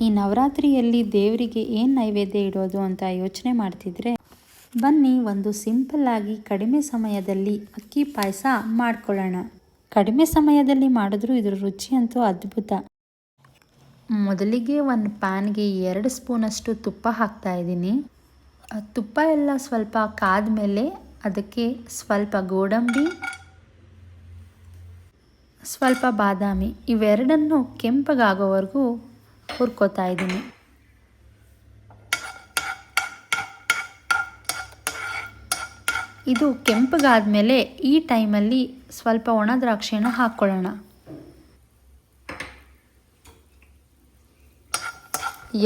ಈ ನವರಾತ್ರಿಯಲ್ಲಿ ದೇವರಿಗೆ ಏನು ನೈವೇದ್ಯ ಇಡೋದು ಅಂತ ಯೋಚನೆ ಮಾಡ್ತಿದ್ರೆ ಬನ್ನಿ ಒಂದು ಸಿಂಪಲ್ಲಾಗಿ ಕಡಿಮೆ ಸಮಯದಲ್ಲಿ ಅಕ್ಕಿ ಪಾಯಸ ಮಾಡ್ಕೊಳ್ಳೋಣ. ಕಡಿಮೆ ಸಮಯದಲ್ಲಿ ಮಾಡಿದ್ರೂ ಇದ್ರ ರುಚಿ ಅಂತೂ ಅದ್ಭುತ. ಮೊದಲಿಗೆ ಒಂದು ಪ್ಯಾನ್ಗೆ 2 ಸ್ಪೂನಷ್ಟು ತುಪ್ಪ ಹಾಕ್ತಾ ಇದ್ದೀನಿ. ತುಪ್ಪ ಎಲ್ಲ ಸ್ವಲ್ಪ ಕಾದ ಮೇಲೆ ಅದಕ್ಕೆ ಸ್ವಲ್ಪ ಗೋಡಂಬಿ, ಸ್ವಲ್ಪ ಬಾದಾಮಿ ಇವೆರಡನ್ನು ಕೆಂಪಗಾಗೋವರೆಗೂ ಹುರ್ಕೋತಾ ಇದ್ದೀನಿ. ಇದು ಕೆಂಪಗಾದ್ಮೇಲೆ ಈ ಟೈಮಲ್ಲಿ ಸ್ವಲ್ಪ ಒಣ ದ್ರಾಕ್ಷಿಯನ್ನು ಹಾಕ್ಕೊಳ್ಳೋಣ.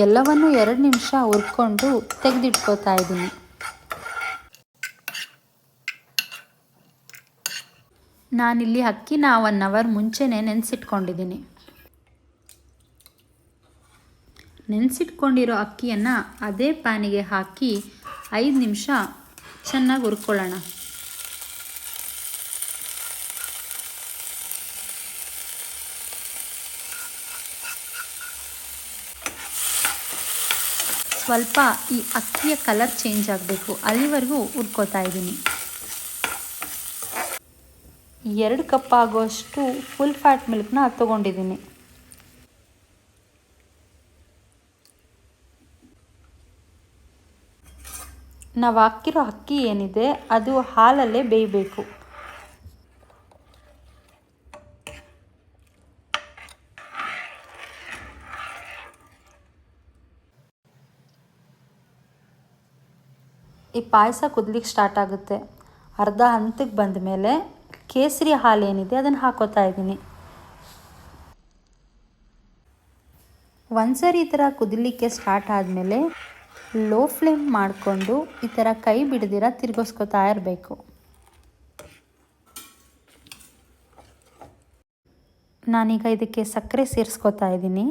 ಎಲ್ಲವನ್ನು 2 ನಿಮಿಷ ಹುರ್ಕೊಂಡು ತೆಗೆದಿಟ್ಕೋತಾ ಇದ್ದೀನಿ. ನಾನಿಲ್ಲಿ ಅಕ್ಕಿನ 1 ಅವರ್ ಮುಂಚೆನೇ ನೆನೆಸಿಟ್ಕೊಂಡಿದ್ದೀನಿ. ನೆನೆಸಿಟ್ಕೊಂಡಿರೋ ಅಕ್ಕಿಯನ್ನು ಅದೇ ಪ್ಯಾನಿಗೆ ಹಾಕಿ 5 ನಿಮಿಷ ಚೆನ್ನಾಗಿ ಹುರ್ಕೊಳ್ಳೋಣ. ಸ್ವಲ್ಪ ಈ ಅಕ್ಕಿಯ ಕಲರ್ ಚೇಂಜ್ ಆಗಬೇಕು, ಅಲ್ಲಿವರೆಗೂ ಹುರ್ಕೋತಾ ಇದ್ದೀನಿ. 2 ಕಪ್ ಆಗುವಷ್ಟು ಫುಲ್ ಫ್ಯಾಟ್ ಮಿಲ್ಕ್ನ ತೊಗೊಂಡಿದ್ದೀನಿ. ನಾವು ಹಾಕಿರೋ ಅಕ್ಕಿ ಏನಿದೆ ಅದು ಹಾಲಲ್ಲೇ ಬೇಯಬೇಕು. ಈ ಪಾಯಸ ಕುದ್ಲಿಕ್ಕೆ ಸ್ಟಾರ್ಟ್ ಆಗುತ್ತೆ. ಅರ್ಧ ಹಂತಕ್ಕೆ ಬಂದ ಮೇಲೆ ಕೇಸರಿ ಹಾಲು ಏನಿದೆ ಅದನ್ನು ಹಾಕೋತಾ ಇದ್ದೀನಿ. ಒಂದ್ಸರಿ ಈ ಥರ ಕುದಿಲಿಕ್ಕೆ ಸ್ಟಾರ್ಟ್ ಆದಮೇಲೆ ಲೋ ಫ್ಲೇಮ್ ಮಾಡಿಕೊಂಡು ಈ ಥರ ಕೈ ಬಿಡದಿರ ತಿರ್ಗಿಸ್ಕೊತಾ ಇರಬೇಕು. ನಾನೀಗ ಇದಕ್ಕೆ ಸಕ್ಕರೆ ಸೇರಿಸ್ಕೊತಾ ಇದ್ದೀನಿ.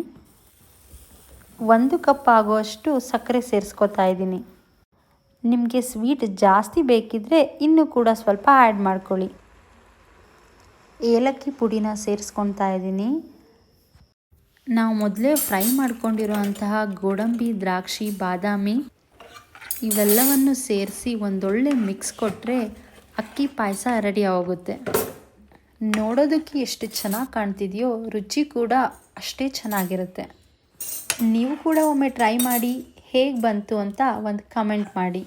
1 ಕಪ್ ಆಗುವಷ್ಟು ಸಕ್ಕರೆ ಸೇರಿಸ್ಕೊತಾ ಇದ್ದೀನಿ. ನಿಮಗೆ ಸ್ವೀಟ್ ಜಾಸ್ತಿ ಬೇಕಿದ್ದರೆ ಇನ್ನೂ ಕೂಡ ಸ್ವಲ್ಪ ಆ್ಯಡ್ ಮಾಡ್ಕೊಳ್ಳಿ. ಏಲಕ್ಕಿ ಪುಡಿನ ಸೇರಿಸ್ಕೊತಾ ಇದ್ದೀನಿ. ನಾವು ಮೊದಲೇ ಫ್ರೈ ಮಾಡ್ಕೊಂಡಿರೋ ಅಂತಹ ಗೋಡಂಬಿ, ದ್ರಾಕ್ಷಿ, ಬಾದಾಮಿ ಇವೆಲ್ಲವನ್ನು ಸೇರಿಸಿ ಒಂದೊಳ್ಳೆ ಮಿಕ್ಸ್ ಕೊಟ್ಟರೆ ಅಕ್ಕಿ ಪಾಯಸ ರೆಡಿ ಆಗೋಗುತ್ತೆ. ನೋಡೋದಕ್ಕೆ ಎಷ್ಟು ಚೆನ್ನಾಗಿ ಕಾಣ್ತಿದೆಯೋ ರುಚಿ ಕೂಡ ಅಷ್ಟೇ ಚೆನ್ನಾಗಿರುತ್ತೆ. ನೀವು ಕೂಡ ಒಮ್ಮೆ ಟ್ರೈ ಮಾಡಿ ಹೇಗೆ ಬಂತು ಅಂತ ಒಂದು ಕಮೆಂಟ್ ಮಾಡಿ.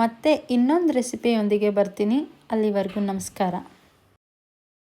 ಮತ್ತೆ ಇನ್ನೊಂದು ರೆಸಿಪಿಯೊಂದಿಗೆ ಬರ್ತೀನಿ. ಅಲ್ಲಿವರೆಗೂ ನಮಸ್ಕಾರ.